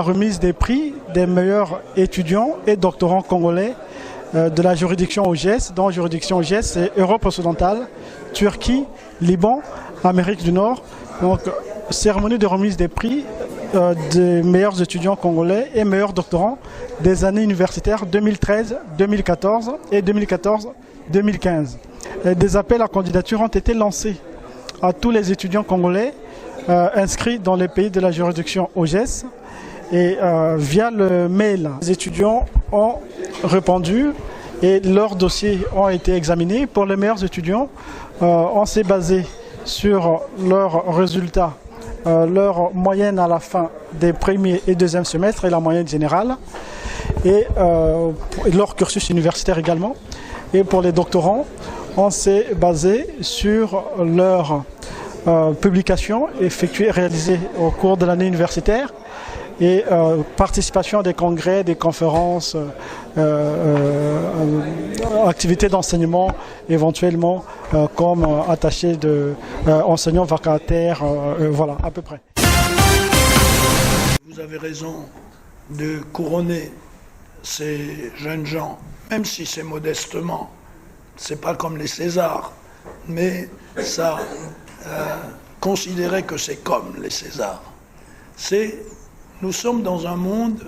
remise des prix des meilleurs étudiants et doctorants congolais de la juridiction OGS. Dans la juridiction OGS, c'est Europe occidentale, Turquie, Liban, Amérique du Nord. Donc, cérémonie de remise des prix des meilleurs étudiants congolais et meilleurs doctorants des années universitaires 2013, 2014 et 2014-2015. Des appels à candidature ont été lancés à tous les étudiants congolais inscrits dans les pays de la juridiction OGS. Et via le mail, les étudiants ont répondu et leurs dossiers ont été examinés. Pour les meilleurs étudiants, on s'est basé sur leurs résultats, leur moyenne à la fin des premiers et deuxième semestres et la moyenne générale, et leur cursus universitaire également. Et pour les doctorants, on s'est basé sur leurs publications effectuées et réalisées au cours de l'année universitaire et participation à des congrès, des conférences, activités d'enseignement éventuellement comme attaché de enseignants vacataires, voilà à peu près. Vous avez raison de couronner ces jeunes gens, même si c'est modestement, c'est pas comme les Césars, mais ça considérer que c'est comme les Césars. Nous sommes dans un monde,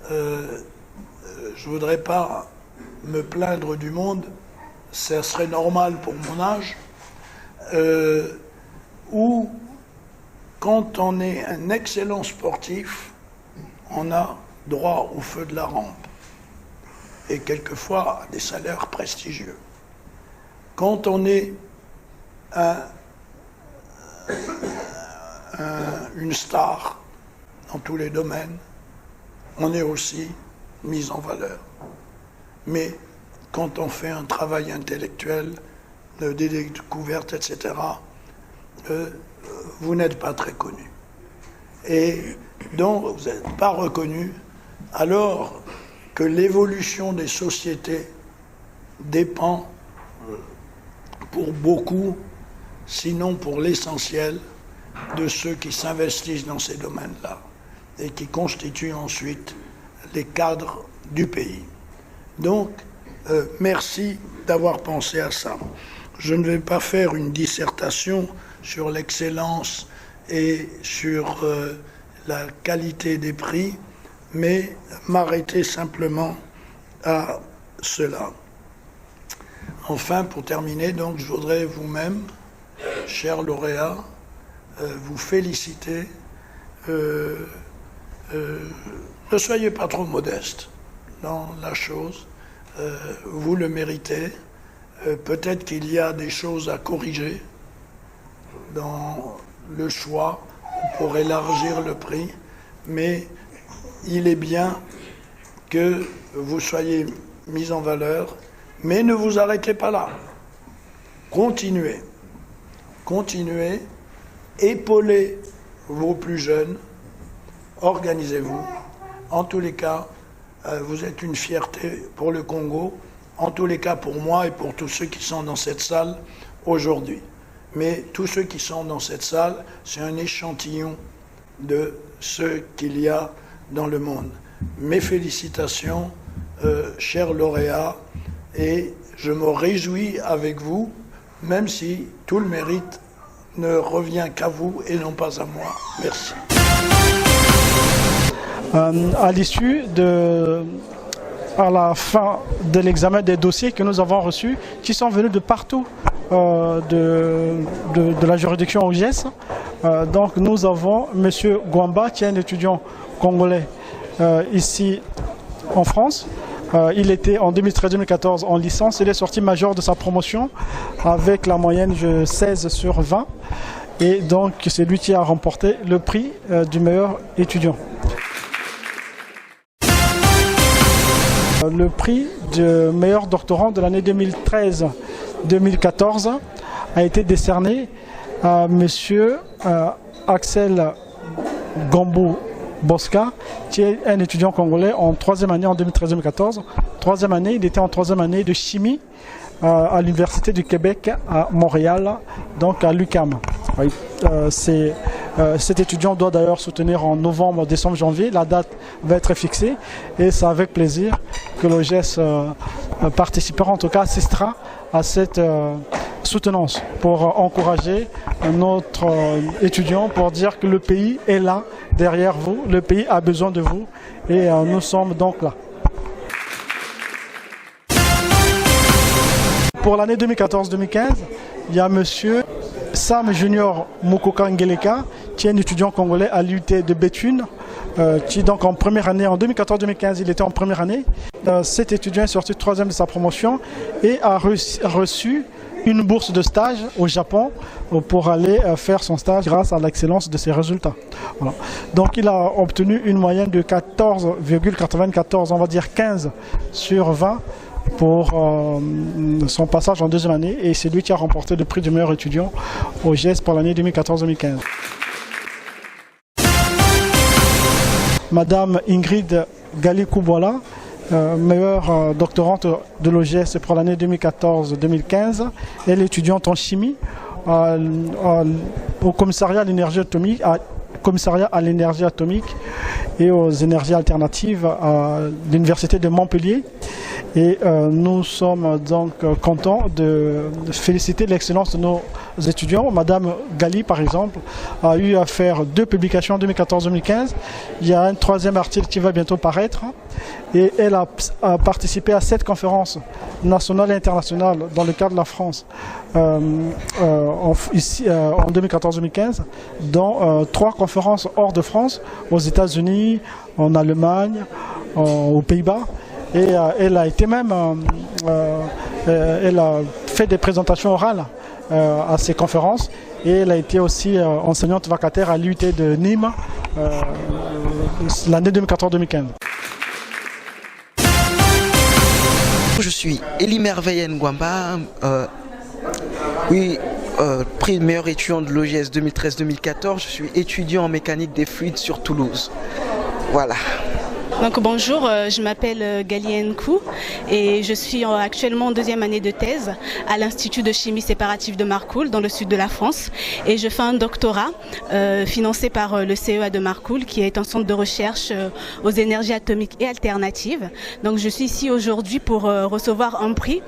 je ne voudrais pas me plaindre du monde, ça serait normal pour mon âge, où quand on est un excellent sportif, on a droit au feu de la rampe et quelquefois à des salaires prestigieux. Quand on est une star dans tous les domaines, on est aussi mis en valeur. Mais quand on fait un travail intellectuel, de découverte, etc., vous n'êtes pas très connu. Et donc, vous n'êtes pas reconnu, alors que l'évolution des sociétés dépend pour beaucoup, sinon pour l'essentiel, de ceux qui s'investissent dans ces domaines-là et qui constituent ensuite les cadres du pays. Donc, merci d'avoir pensé à ça. Je ne vais pas faire une dissertation sur l'excellence et sur la qualité des prix, mais m'arrêter simplement à cela. Enfin, pour terminer, donc, je voudrais vous-même, chers lauréats, vous féliciter. Ne soyez pas trop modeste dans la chose. Vous le méritez. Peut-être qu'il y a des choses à corriger dans le choix pour élargir le prix, mais il est bien que vous soyez mis en valeur, mais ne vous arrêtez pas là. Continuez. Continuez. Épaulez vos plus jeunes, organisez-vous. En tous les cas, vous êtes une fierté pour le Congo, en tous les cas pour moi et pour tous ceux qui sont dans cette salle aujourd'hui. Mais tous ceux qui sont dans cette salle, c'est un échantillon de ce qu'il y a dans le monde. Mes félicitations, chers lauréats, et je me réjouis avec vous, même si tout le mérite ne revient qu'à vous et non pas à moi. Merci. À l'issue à la fin de l'examen des dossiers que nous avons reçus, qui sont venus de partout de la juridiction OGS, donc nous avons M. Gwamba, qui est un étudiant congolais ici en France. Il était en 2013-2014 en licence. Il est sorti major de sa promotion avec la moyenne de 16 sur 20. Et donc, c'est lui qui a remporté le prix du meilleur étudiant. Le prix du meilleur doctorant de l'année 2013-2014 a été décerné à M. Axel Gambou Bosca, qui est un étudiant congolais en troisième année en 2013-2014. Troisième année, il était en troisième année de chimie à l'Université du Québec à Montréal, donc à l'UQAM. C'est Cet étudiant doit d'ailleurs soutenir en novembre, décembre, janvier. La date va être fixée et c'est avec plaisir que l'OGES participera, en tout cas assistera à cette soutenance pour encourager notre étudiant, pour dire que le pays est là derrière vous, le pays a besoin de vous et nous sommes donc là. Pour l'année 2014-2015, il y a monsieur Sam Junior Mokoka Ngeleka, qui est un étudiant congolais à l'UT de Béthune, qui est donc en première année. En 2014-2015, il était en première année. Cet étudiant est sorti troisième de sa promotion et a reçu une bourse de stage au Japon pour aller faire son stage grâce à l'excellence de ses résultats. Voilà. Donc il a obtenu une moyenne de 14,94, on va dire 15 sur 20 pour son passage en deuxième année et c'est lui qui a remporté le prix du meilleur étudiant au GES pour l'année 2014-2015. Madame Ingrid Gali-Koubouala, meilleure doctorante de l'OGS pour l'année 2014-2015. Elle est étudiante en chimie au commissariat à l'énergie atomique, et aux énergies alternatives à l'université de Montpellier. Et nous sommes donc contents de féliciter l'excellence de nos étudiants. Madame Gali, par exemple, a eu à faire 2 publications en 2014-2015. Il y a un 3e article qui va bientôt paraître. Et elle a participé à 7 conférences nationales et internationales dans le cadre de la France ici, en 2014-2015, dont 3 conférences hors de France, aux États-Unis, en Allemagne, aux Pays-Bas. Et elle a été même, elle a fait des présentations orales à ces conférences et elle a été aussi enseignante vacataire à l'UT de Nîmes l'année 2014-2015. Je suis Elie Merveille Ngwamba, prix de meilleur étudiant de l'OGS 2013-2014. Je suis étudiant en mécanique des fluides sur Toulouse. Voilà. Donc bonjour, je m'appelle Gali Nkou et je suis actuellement en 2e année de thèse à l'Institut de chimie séparative de Marcoule dans le sud de la France et je fais un doctorat financé par le CEA de Marcoule qui est un centre de recherche aux énergies atomiques et alternatives. Donc je suis ici aujourd'hui pour recevoir un prix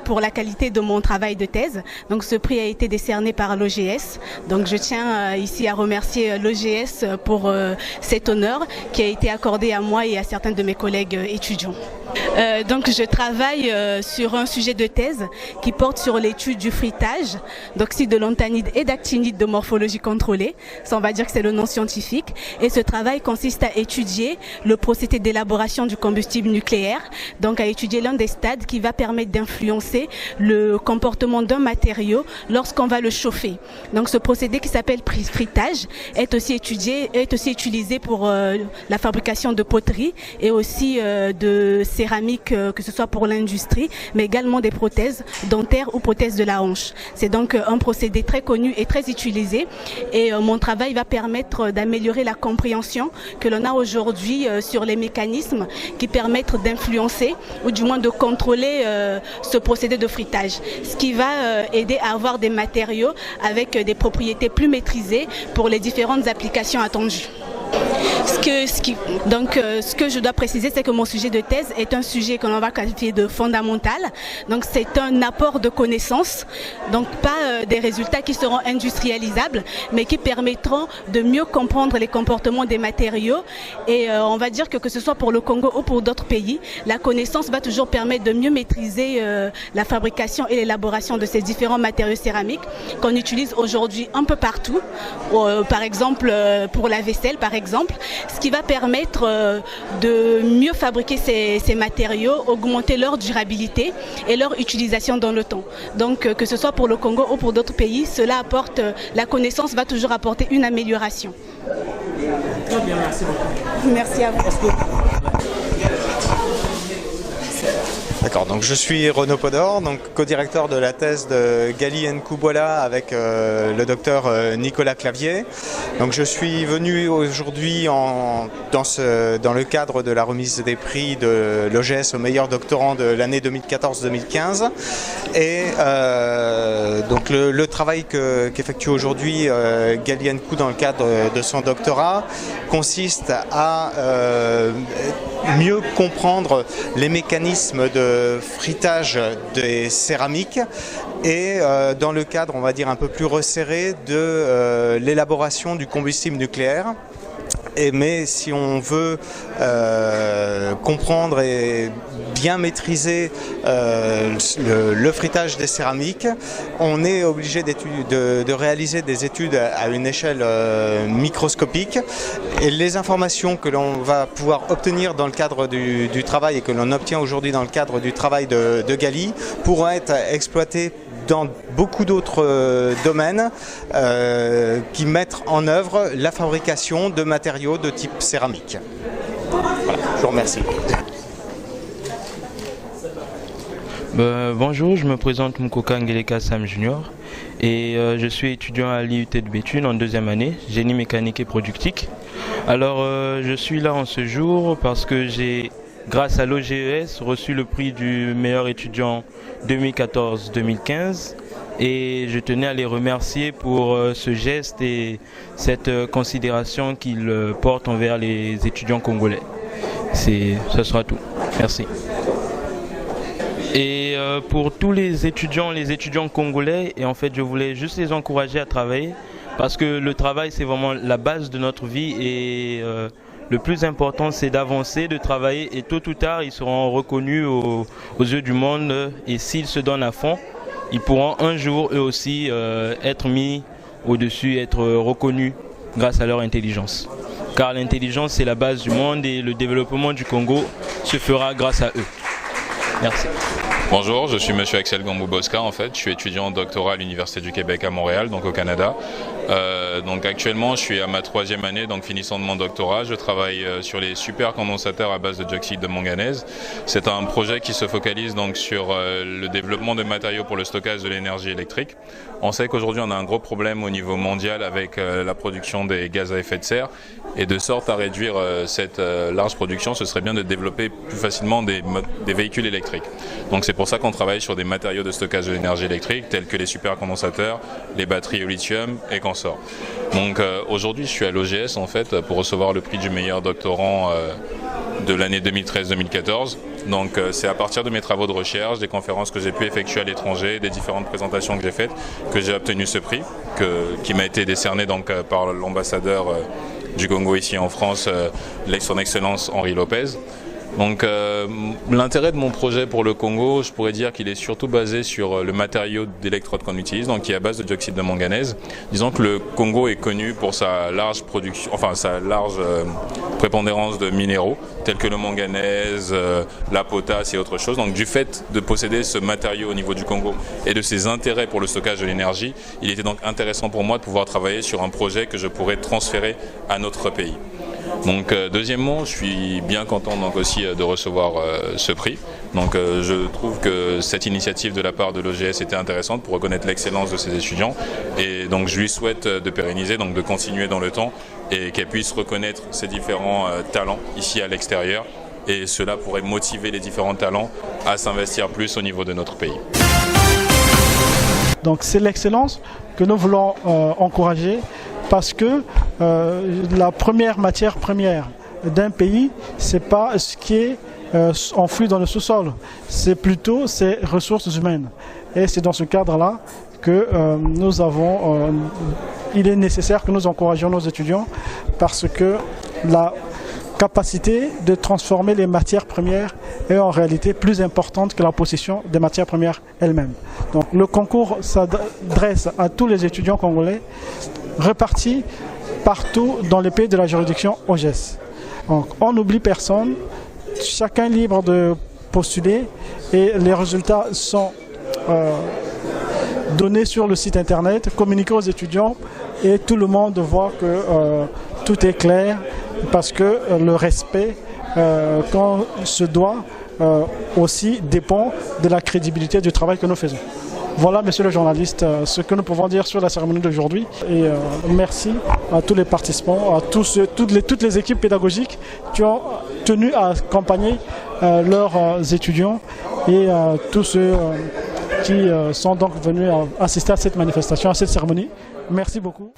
pour la qualité de mon travail de thèse. Donc ce prix a été décerné par l'OGS. Donc je tiens ici à remercier l'OGS pour cet honneur qui a été accordé à moi et à certains de mes collègues étudiants. Donc je travaille sur un sujet de thèse qui porte sur l'étude du fruitage d'oxyde de lanthanide et d'actinide de morphologie contrôlée. Ça, on va dire que c'est le nom scientifique. Et ce travail consiste à étudier le procédé d'élaboration du combustible nucléaire, donc à étudier l'un des stades qui va permettre d'influencer le comportement d'un matériau lorsqu'on va le chauffer. Donc ce procédé qui s'appelle fruitage est aussi utilisé pour la fabrication de poteries et aussi de céramique, que ce soit pour l'industrie, mais également des prothèses dentaires ou prothèses de la hanche. C'est donc un procédé très connu et très utilisé et mon travail va permettre d'améliorer la compréhension que l'on a aujourd'hui sur les mécanismes qui permettent d'influencer ou du moins de contrôler ce procédé de fruitage, ce qui va aider à avoir des matériaux avec des propriétés plus maîtrisées pour les différentes applications attendues. Ce que je dois préciser, c'est que mon sujet de thèse est un sujet que l'on va qualifier de fondamental. Donc c'est un apport de connaissances, donc pas des résultats qui seront industrialisables, mais qui permettront de mieux comprendre les comportements des matériaux. Et on va dire que ce soit pour le Congo ou pour d'autres pays, la connaissance va toujours permettre de mieux maîtriser la fabrication et l'élaboration de ces différents matériaux céramiques qu'on utilise aujourd'hui un peu partout. Par exemple, pour la vaisselle, par exemple, ce qui va permettre de mieux fabriquer ces matériaux, augmenter leur durabilité et leur utilisation dans le temps. Donc que ce soit pour le Congo ou pour d'autres pays, cela apporte, la connaissance va toujours apporter une amélioration. Très bien, merci beaucoup. Merci à vous. D'accord, donc je suis Renaud Podor, donc co-directeur de la thèse de Gali Nkoubola avec le docteur Nicolas Clavier. Donc je suis venu aujourd'hui dans le cadre de la remise des prix de l'OGS au meilleur doctorant de l'année 2014-2015. Et donc le travail qu'effectue aujourd'hui Gali Nkou dans le cadre de son doctorat consiste à mieux comprendre les mécanismes de fritage des céramiques et dans le cadre, on va dire, un peu plus resserré de l'élaboration du combustible nucléaire. Mais si on veut comprendre et bien maîtriser le fritage des céramiques, on est obligé de réaliser des études à une échelle microscopique. Et les informations que l'on va pouvoir obtenir dans le cadre du travail et que l'on obtient aujourd'hui dans le cadre du travail de Gali pourront être exploitées dans beaucoup d'autres domaines qui mettent en œuvre la fabrication de matériaux de type céramique. Voilà, je vous remercie. Bonjour, je me présente Mukoka Ngeleka Sam Junior et je suis étudiant à l'IUT de Béthune en deuxième année, génie mécanique et productique. Alors je suis là en ce jour parce que j'ai, grâce à l'OGES, reçu le prix du meilleur étudiant 2014-2015 et je tenais à les remercier pour ce geste et cette considération qu'ils portent envers les étudiants congolais. Ce sera tout. Merci. Et pour tous les étudiants congolais, et en fait je voulais juste les encourager à travailler parce que le travail c'est vraiment la base de notre vie et le plus important c'est d'avancer, de travailler et tôt ou tard ils seront reconnus aux yeux du monde et s'ils se donnent à fond, ils pourront un jour eux aussi être mis au-dessus, être reconnus grâce à leur intelligence. Car l'intelligence c'est la base du monde et le développement du Congo se fera grâce à eux. Merci. Bonjour, je suis monsieur Axel Gambou-Bosca en fait, je suis étudiant en doctorat à l'Université du Québec à Montréal, donc au Canada. Donc actuellement je suis à ma 3e année, donc finissant de mon doctorat, je travaille sur les supercondensateurs à base de dioxyde de manganèse. C'est un projet qui se focalise donc sur le développement de matériaux pour le stockage de l'énergie électrique. On sait qu'aujourd'hui on a un gros problème au niveau mondial avec la production des gaz à effet de serre et de sorte à réduire cette large production, ce serait bien de développer plus facilement des véhicules électriques. Donc c'est pour ça qu'on travaille sur des matériaux de stockage de l'énergie électrique tels que les supercondensateurs, les batteries au lithium et consorts. Donc aujourd'hui je suis à l'OGS en fait pour recevoir le prix du meilleur doctorant de l'année 2013-2014. Donc c'est à partir de mes travaux de recherche, des conférences que j'ai pu effectuer à l'étranger, des différentes présentations que j'ai faites, que j'ai obtenu ce prix, qui m'a été décerné donc, par l'ambassadeur du Congo ici en France, son Excellence Henri Lopez. Donc l'intérêt de mon projet pour le Congo, je pourrais dire qu'il est surtout basé sur le matériau d'électrode qu'on utilise, donc qui est à base de dioxyde de manganèse. Disons que le Congo est connu pour sa large production, enfin sa large prépondérance de minéraux tels que le manganèse, la potasse et autres choses. Donc du fait de posséder ce matériau au niveau du Congo et de ses intérêts pour le stockage de l'énergie, il était donc intéressant pour moi de pouvoir travailler sur un projet que je pourrais transférer à notre pays. Donc deuxièmement, je suis bien content donc aussi de recevoir ce prix. Donc je trouve que cette initiative de la part de l'OGS était intéressante pour reconnaître l'excellence de ses étudiants et donc je lui souhaite de pérenniser, donc de continuer dans le temps et qu'elle puisse reconnaître ses différents talents ici à l'extérieur et cela pourrait motiver les différents talents à s'investir plus au niveau de notre pays. Donc c'est l'excellence que nous voulons encourager parce que la première matière première d'un pays, c'est pas ce qui est enfoui dans le sous-sol, c'est plutôt ses ressources humaines. Et c'est dans ce cadre-là que il est nécessaire que nous encouragions nos étudiants parce que la capacité de transformer les matières premières est en réalité plus importante que la possession des matières premières elles-mêmes. Donc le concours s'adresse à tous les étudiants congolais répartis partout dans les pays de la juridiction OGS. Donc on n'oublie personne, chacun libre de postuler et les résultats sont donnés sur le site internet, communiqués aux étudiants et tout le monde voit que tout est clair parce que le respect qu'on se doit aussi dépend de la crédibilité du travail que nous faisons. Voilà, monsieur le journaliste, ce que nous pouvons dire sur la cérémonie d'aujourd'hui. Et merci à tous les participants, à toutes les équipes pédagogiques qui ont tenu à accompagner leurs étudiants et tous ceux qui sont donc venus assister à cette manifestation, à cette cérémonie. Merci beaucoup.